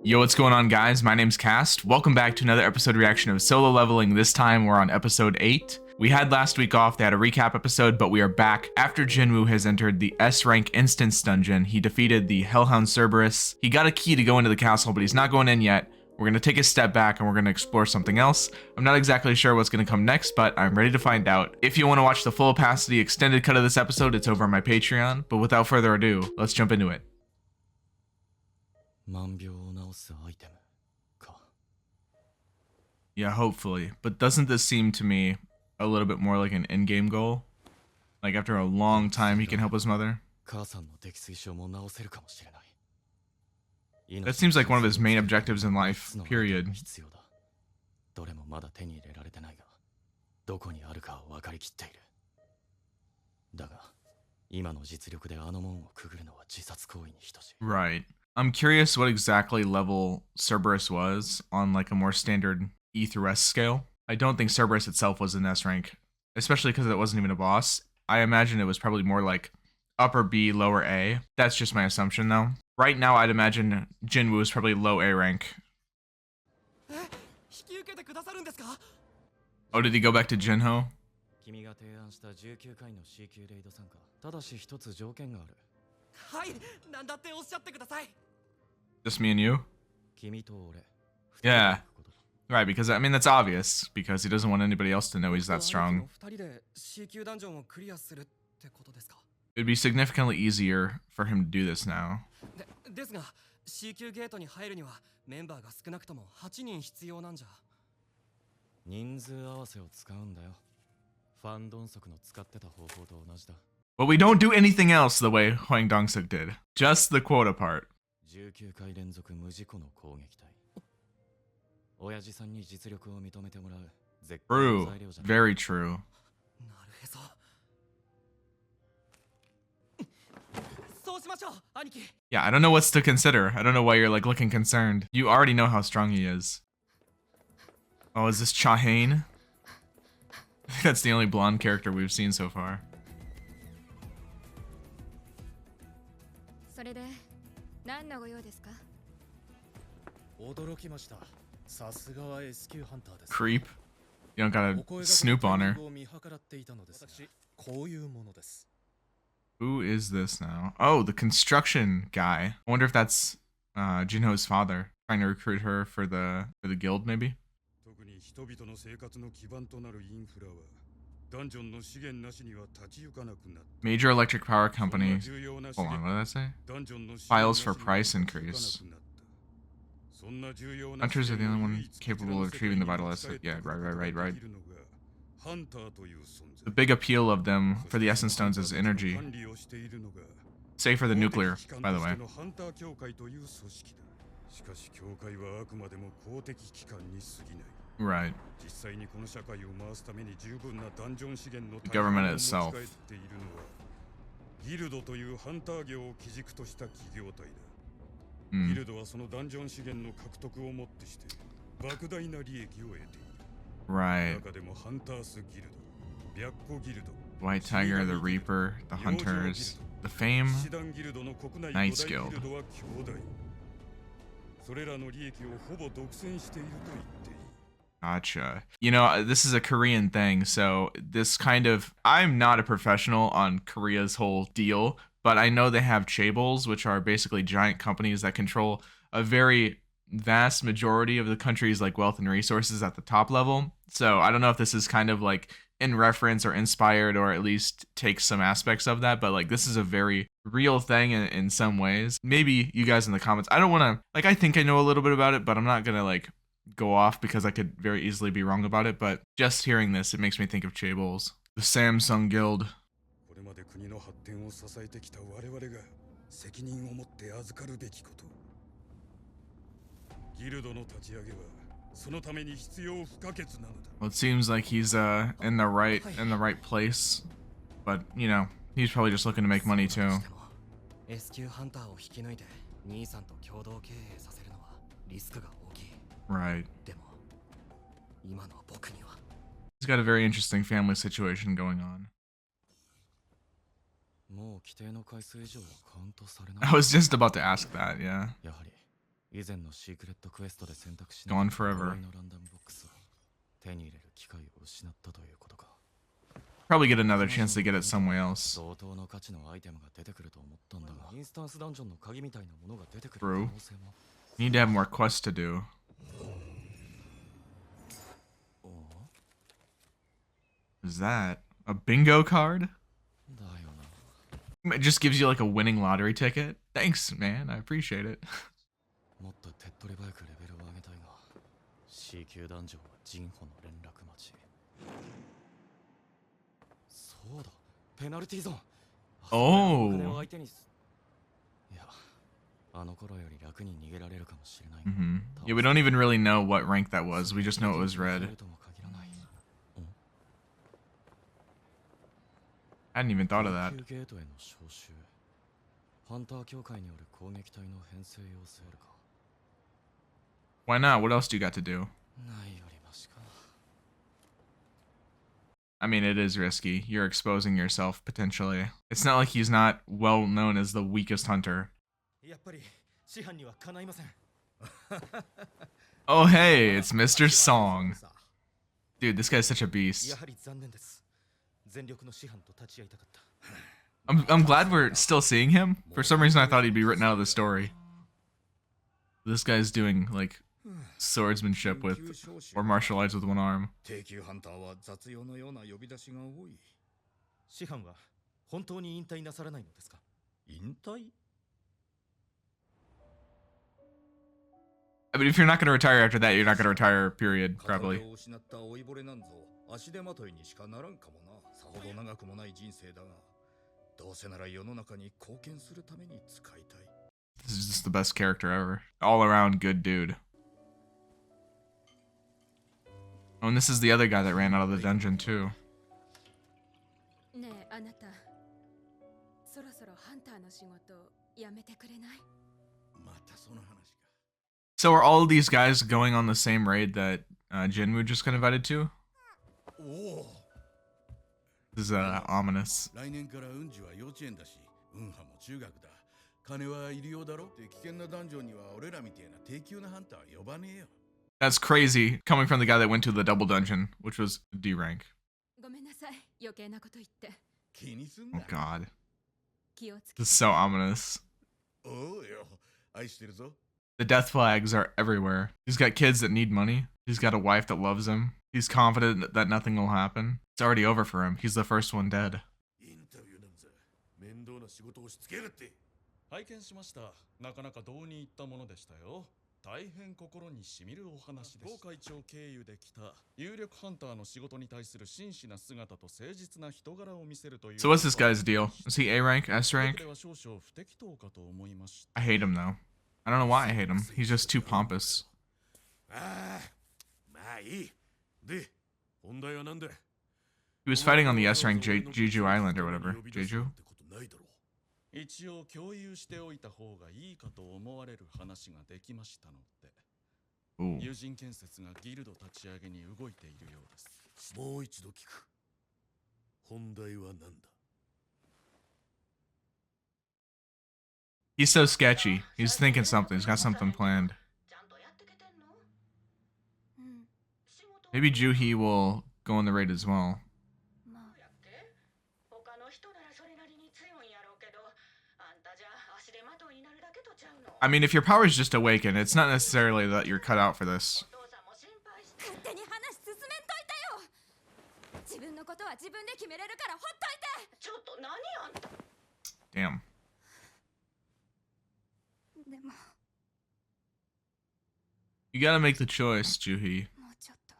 Yo, what's going on, guys? My name's Cast. Welcome back to another episode reaction of Solo Leveling. This time we're on episode 8. We had last week off, they had a recap episode, but we are back after Jinwoo has entered the S-rank instance dungeon. He defeated the Hellhound Cerberus. He got a key to go into the castle, but he's not going in yet. We're going to take a step back and we're going to explore something else. I'm not exactly sure what's going to come next, but I'm ready to find out. If you want to watch the full opacity extended cut of this episode, it's over on my Patreon. But without further ado, let's jump into it. Yeah, hopefully. But doesn't this seem to me a little bit more like an in-game goal? Like after a long time he can help his mother? That seems like one of his main objectives in life, period. Right. I'm curious what exactly level Cerberus was on like a more standard E through S scale. I don't think Cerberus itself was an S rank, especially because it wasn't even a boss. I imagine it was probably more like upper B, lower A. That's just my assumption though. Right now I'd imagine Jinwoo is probably low A rank. Oh, did he go back to Jinho? Just me and you? Yeah. Right, because I mean that's obvious, because he doesn't want anybody else to know he's that strong. It'd be significantly easier for him to do this now. But we don't do anything else the way Hwang Dong-suk did. Just the quota part. True. Very true. Yeah, I don't know what's to consider. I don't know why you're like looking concerned. You already know how strong he is. Oh, is this Cha-Hain? I think that's the only blonde character we've seen so far. Creep. You don't gotta snoop on her. Who is this now? Oh, the construction guy. I wonder if that's Jinho's father trying to recruit her for the guild, maybe. Major electric power company. Hold on, what did I say? Files for price increase. Hunters are the only one capable of retrieving the vital asset. Yeah, right. The big appeal of them for the essence stones is energy. Save for the nuclear, by the way. Right. The government itself. Right. White Tiger, the Reaper, the Hunters, the Fame, Knights Guild. Gotcha. You know, this is a Korean thing, so this kind of... I'm not a professional on Korea's whole deal, but I know they have chaebols, which are basically giant companies that control a very vast majority of the country's like wealth and resources at the top level. So I don't know if this is kind of like in reference or inspired or at least takes some aspects of that, but like this is a very real thing in some ways. Maybe you guys in the comments, I don't want to, like I think I know a little bit about it, but I'm not gonna like go off because I could very easily be wrong about it. But just hearing this, it makes me think of chaebols. The Samsung Guild. Well, it seems like he's in the right place, but you know, he's probably just looking to make money too. Right. He's got a very interesting family situation going on. I was just about to ask that, yeah. 以前のシークレットクエストで選択しな Gone かった forever. 河合のランダムボックスを手に入れる機会を失ったということか。 Probably get another chance to get it somewhere else. 相当の価値のアイテムが出てくると思ったんだが、インスタンスダンジョンの鍵みたいなものが出てくる可 True. 能性も。 Need to have more quests to do. Is that a bingo card? だよな。 It just gives you like a winning lottery ticket. Thanks, man. I appreciate it. もっと手っ取り早くレベルを上げたいが、 C 級ダンジョンはジンホの連絡待ち。そうだ、ペナルティーゾーン。 Oh. 金を相手にす。いや、あの頃より楽に逃げられるかもしれないが。 Yeah, we don't even really know what rank that was. We just know it was red. I hadn't even thought of that. ゲートへの招集。ハンター協会による攻撃隊の編成要請か。 Why not? What else do you got to do? ないよりマシか。 I mean, it is risky. You're exposing yourself potentially. It's not like he's not well known as the weakest hunter. やっぱり師範にはかないません。 Oh, hey, it's Mr. Song. Dude, this guy's such a beast. やはり残念です。全力の師範と立ち会いたかった。 I'm glad we're still seeing him. For some reason, I thought he'd be written out of the story. This guy's doing, like, swordsmanship with, or martial arts with one arm. 低級ハンターは雑用のような呼び出しが多い。師範は本当に引退なさらないのですか？引退？ I mean, if you're not going to retire after that, you're not going to retire, period, probably. を失った老いぼれなんぞ足手まといにしかならんかもな。さほど長くもない人生だが、どうせなら世の中に貢献するために使いたい。 This is just the best character ever. All around good dude. Oh, and this is the other guy that ran out of the dungeon, too. ねえ、あなた、そろそろハンターの仕事やめてくれない？またその話か。 So are all of these guys going on the same raid that Jinwoo just got invited to? おお。 This is ominous. 来年から運次は幼稚園だし、運派も中学だ。金はいるようだろって危険なダンジョンには俺らみたいな低級なハンターは呼ばねえよ。 That's crazy, coming from the guy that went to the double dungeon, which was D rank. ごめんなさい、余計なこと言って。気にすん Oh な。 god. 気をつけ This is so ominous. おうよ。愛してるぞ。 The death flags are everywhere. He's got kids that need money. He's got a wife that loves him. He's confident that nothing will happen. It's already over for him. He's the first one dead. インタビューなんざ面倒な仕事をしつけるって。拝見しました。なかなかどうにいったものでしたよ。大変心にしみるお話です。当会長経由で来た有力ハンターの仕事に対する真摯な姿と誠実な人柄を見せるという。 So what's this guy's deal? Is he A rank? S rank? では少々不適当かと思いました。 I hate him though. I don't know why I hate him. He's just too pompous. ああ、まあいい。で、本題はなんだ。 He was fighting on the S rank Jeju Island or whatever. Jeju? 一応共有しておいた方がいいかと思われる話ができましたので。 Ooh. 友人建設がギルド立ち上げに動いているようです。もう一度聞く。本題は何だ。 He's so sketchy. He's thinking something. He's got something planned. うん、 Maybe Juhi will go in the raid as well. まあ、他の人ならそれなりに強いんやろうけど、あんたじゃ足手まといになるだけとちゃうの。 I mean, if your powers just awaken, it's not necessarily that you're cut out for this. お父さんも心配して。勝手に話進めんといてよ。自分のことは自分で決めれるからほっといて。ちょっと何あんた。 Damn. でも、 You gotta make the choice, Juhi. もうちょっと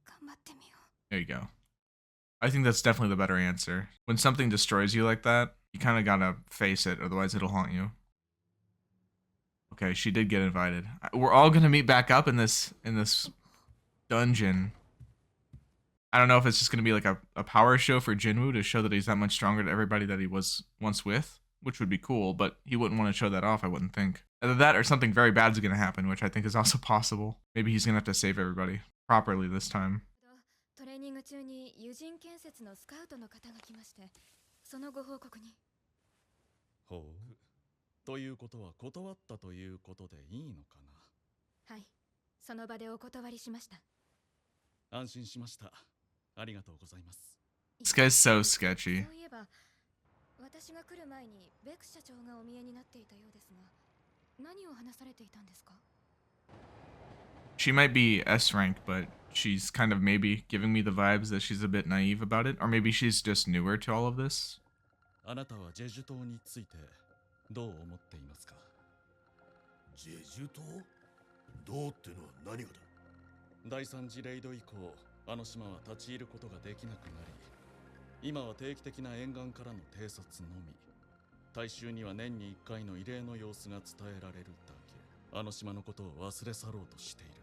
頑張ってみよう。 There you go. I think that's definitely the better answer. When something destroys you like that, you kind of gotta face it, otherwise it'll haunt you. Okay, she did get invited. We're all gonna meet back up in this dungeon. I don't know if it's just gonna be like a power show for Jinwoo to show that he's that much stronger to everybody that he was once with, which would be cool, but he wouldn't want to show that off, I wouldn't think. Either that or something very bad's gonna happen, which I think is also possible. Maybe he's gonna have to save everybody properly this time. トレーニング中に友人建設のスカウトの方が来まして、そのご報告に。ほう。ということは断ったということでいいのかはい、その場でお断りしました。な。安心しました。ありがとうございます。 This guy's so そ sketchy. ういえば、私が来る前にベク社長がお見えになっていたようですが、何を話されていたんですか？ She might be S rank, but she's kind of maybe giving me the vibes that she's a bit naive about it, or maybe she's just newer to all of this. あなたはジェジュ島についてどう思っていますか？ジェジュ島どうってのは何がだ。第3次レイド以降、あの島は立ち入ることができなくなり、今は定期的な沿岸からの偵察のみ。大衆には年に1回の異例の様子が伝えられるだけ。あの島のことを忘れ去ろうとしている。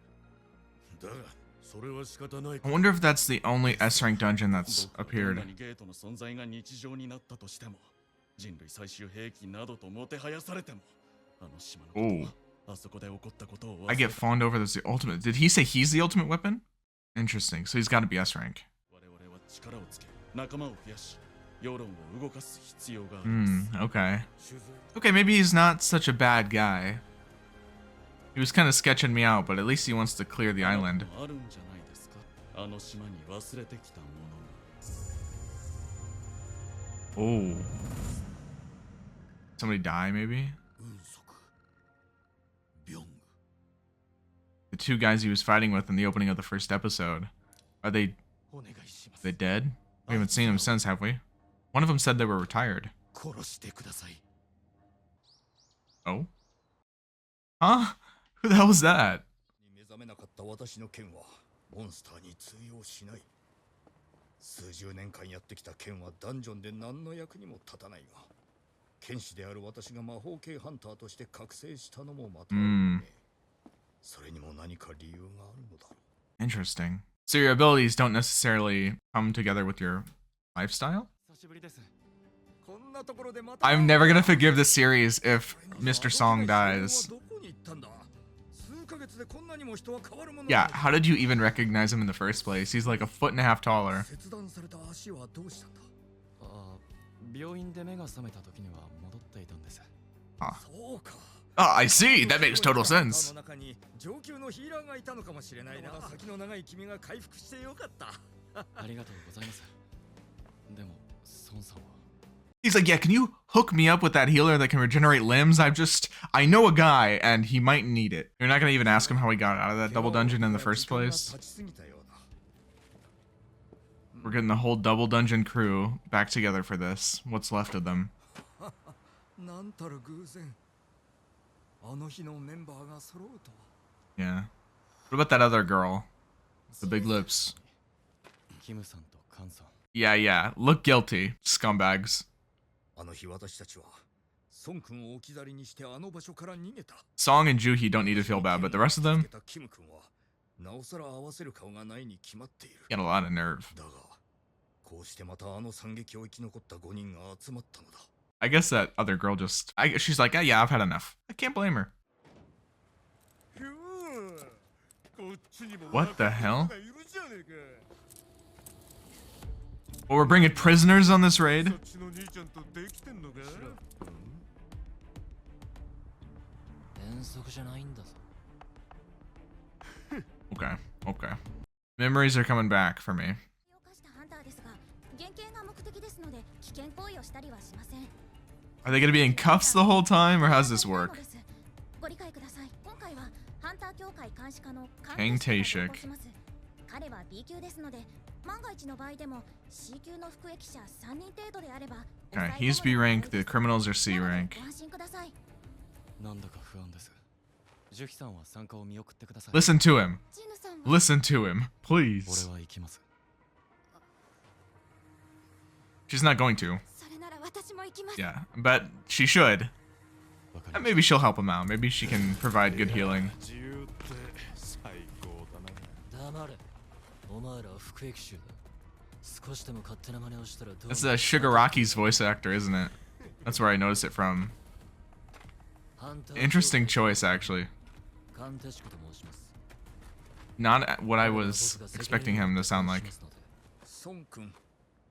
だがそれは仕方ない。 I wonder if that's the only S rank dungeon that's 僕はどんな appeared. にゲートの存在が日常になったとしても、人類最終兵器などともてはやされても、あの島のことはあそこで起こったことを忘 I れ get fawned over as the ultimate. Did he say he's the ultimate weapon? Interesting. So he's got to be S rank. 我々は力をつけ、仲間を増やし、世論を動かす必要があります。 Okay. Okay, maybe he's not such a bad guy. He was kind of sketching me out, but at least he wants to clear the あな island. たもあるんじゃないですか？あの島に忘れてきたものが。 Oh. Somebody die, maybe? 運足ビョング The two guys he was fighting with in the opening of the first episode. Are they お願いします。 they dead? We haven't seen them since, have we? One of them said they were retired. 殺してください。 Oh? Huh? Who the hell was that? 目覚めなかった私の剣はモンスターに通用しない。数十年間やってきた剣はダンジョンで何の役にも立たないが、剣士である私が魔法系ハンターとして覚醒したのもまた、それにも何か理由があるのだろう。 Interesting. So your abilities don't necessarily come together with your lifestyle? 久しぶりです。 こんなところでまた I'm never gonna forgive this series if Mr. Song dies. どこに行ったんだ。数ヶ月でこんなにも人は変わるもの Yeah, how did you even recognize him in the first place? He's like a foot and a half taller. 切断された足はどうしたんだ。ああ、病院で目が覚めた時には戻っていたんです。 そうか。 Oh, I see. That makes total sense. あの中に上級のヒーラーがいたのかもしれないな。先の長い君が回復してよかった。ありがとうございます。でも、孫さんは He's like, yeah, can you hook me up with that healer that can regenerate limbs? I know a guy and he might need it. You're not gonna even ask him how he got out of that double dungeon in the first place? We're getting the whole double dungeon crew back together for this. What's left of them? なんたる偶然。あの日のメンバーが揃うとは。 Yeah. What about that other girl? The big lips. キムさんとカンさん。 Yeah, yeah. Look guilty, scumbags. あの日私たちは孫君を置き去りにしてあの場所から逃げた。 Song and Juhi don't need to feel bad, but the rest of them キム君はなおさら合わせる顔がないに決まっている。 got a lot of nerve. だが、こうしてまたあの惨劇を生き残った5人が集まったのだ。 I guess that other girl just she's like, yeah, I've had enough. I can't blame her. What the hell? Well, we're bringing prisoners on this raid? 遠足じゃないんだぞ。 Okay, okay. Memories are coming back for me. 犯したハンターですが、原型が目的ですので危険行為をしたりはしません。 Are they gonna be in cuffs the whole time, or how's this work? ご理解ください。今回はハンター協会監視課の Kang Taeshik. 彼は B 級ですので、万が一の場合でも C 級の服役者3人程度であれば。 Okay, he's B rank, the criminals are C rank. ご安心ください。なんだか不安です。ジュヒさんは参加を見送ってください。 Listen to him. ジヌさんは Listen to him, please. 俺は行きます。 She's not going to. それなら私も行きます。 Yeah, but she should. わかり And まし maybe she'll help him out. Maybe she can provide good healing. た。黙れ。お前らは服役囚だ。少しでも勝手な真似をしたらどう That's Shigaraki's voice actor, isn't it? That's where I noticed it from. Interesting choice, actually. カンテシコと申します。 Not what I was expecting him to sound like. 孫君、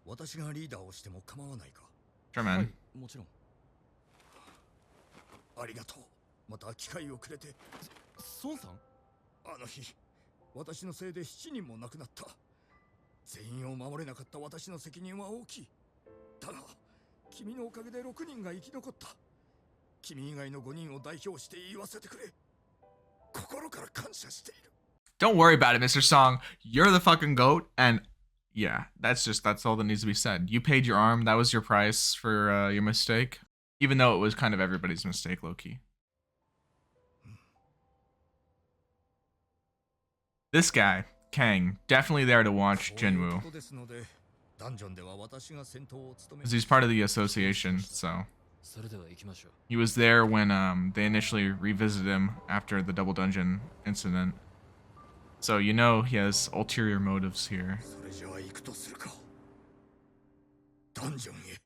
私がリーダーをしても構わないか。 Sure, はい man.、もちろん。ありがとう。また機会をくれて。孫さん。あの日、私のせいで7人も亡くなった。全員を守れなかった私の責任は大きい。だが、君のおかげで6人が生き残った。君以外の5人を代表して言わせてくれ。心から感謝している。Don't worry about it, Mr. Song. You're the fucking goat, and yeah, that's all that needs to be said. You paid your arm. That was your price for your mistake, even though it was kind of everybody's mistake, low-key. This guy, Kang, definitely there to watch Jinwoo, because he's part of the association, so. それでは行きましょう。 He was there when they initially revisited him after the double dungeon incident. So you know he has ulterior motives here. それじゃあ行くとするか。ダンジョンへ。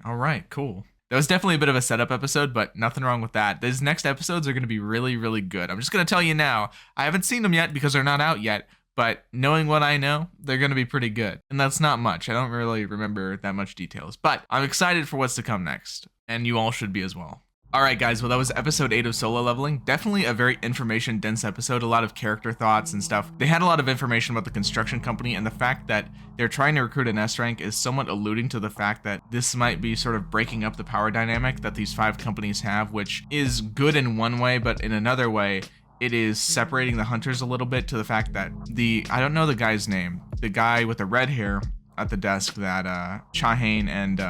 All right, cool. That was definitely a bit of a setup episode, but nothing wrong with that. These next episodes are going to be really, really good. I'm just going to tell you now. I haven't seen them yet because they're not out yet, but knowing what I know, they're going to be pretty good. And that's not much. I don't really remember that much details, but I'm excited for what's to come next. And you all should be as well. Alright guys, well that was episode 8 of Solo Leveling. Definitely a very information dense episode, a lot of character thoughts and stuff. They had a lot of information about the construction company, and the fact that they're trying to recruit an S rank is somewhat alluding to the fact that this might be sort of breaking up the power dynamic that these 5 companies have, which is good in one way, but in another way, it is separating the hunters a little bit to the fact that I don't know the guy's name, the guy with the red hair at the desk that Chahane and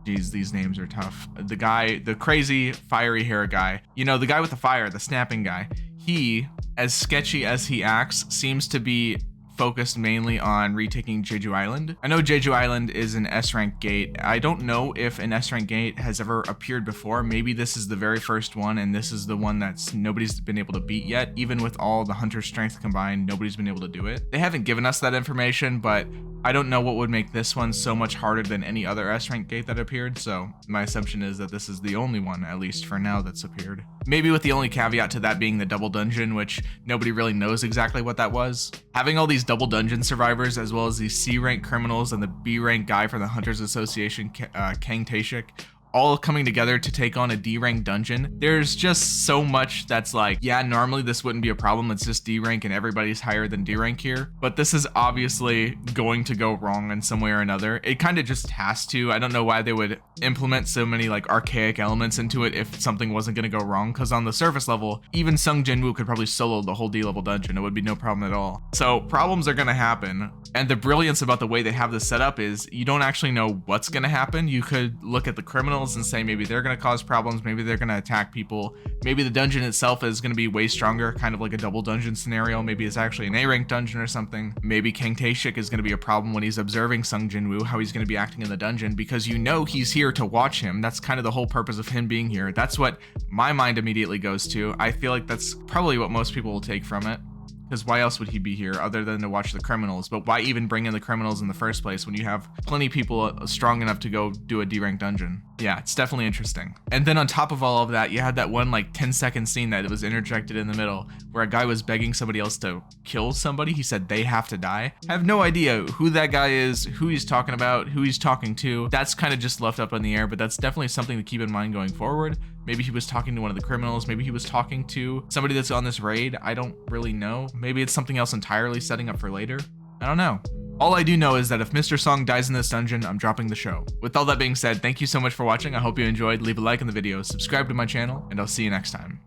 geez, these names are tough. The guy, the crazy fiery hair guy, you know, the guy with the fire, the snapping guy, he, as sketchy as he acts, seems to be focused mainly on retaking Jeju Island. I know Jeju Island is an S-rank gate. I don't know if an S-rank gate has ever appeared before. Maybe this is the very first one, and this is the one that's nobody's been able to beat yet. Even with all the hunter strength combined, nobody's been able to do it. They haven't given us that information, but I don't know what would make this one so much harder than any other S-rank gate that appeared, so my assumption is that this is the only one, at least for now, that's appeared. Maybe with the only caveat to that being the double dungeon, which nobody really knows exactly what that was. Having all these double dungeon survivors, as well as these C-rank criminals and the B-rank guy from the Hunters Association, Kang Tae-shik, all coming together to take on a D-rank dungeon. There's just so much that's like, yeah, normally this wouldn't be a problem. It's just D-rank and everybody's higher than D-rank here. But this is obviously going to go wrong in some way or another. It kind of just has to. I don't know why they would implement so many like archaic elements into it if something wasn't going to go wrong. Because on the surface level, even Sung Jinwoo could probably solo the whole D-level dungeon. It would be no problem at all. So problems are going to happen. And the brilliance about the way they have this set up is you don't actually know what's going to happen. You could look at the criminals and say maybe they're going to cause problems, maybe they're going to attack people, maybe the dungeon itself is going to be way stronger, kind of like a double dungeon scenario, maybe it's actually an A-rank dungeon or something. Maybe Kang Tae-shik is going to be a problem when he's observing Sung Jinwoo, how he's going to be acting in the dungeon, because you know he's here to watch him. That's kind of the whole purpose of him being here. That's what my mind immediately goes to. I feel like that's probably what most people will take from it. Because why else would he be here other than to watch the criminals? But why even bring in the criminals in the first place when you have plenty of people strong enough to go do a D-rank dungeon? Yeah, it's definitely interesting. And then on top of all of that, you had that one like 10-second scene that was interjected in the middle where a guy was begging somebody else to kill somebody. He said they have to die. I have no idea who that guy is, who he's talking about, who he's talking to. That's kind of just left up in the air, but that's definitely something to keep in mind going forward. Maybe he was talking to one of the criminals. Maybe he was talking to somebody that's on this raid. I don't really know. Maybe it's something else entirely setting up for later. I don't know. All I do know is that if Mr. Song dies in this dungeon, I'm dropping the show. With all that being said, thank you so much for watching. I hope you enjoyed. Leave a like on the video, subscribe to my channel, and I'll see you next time.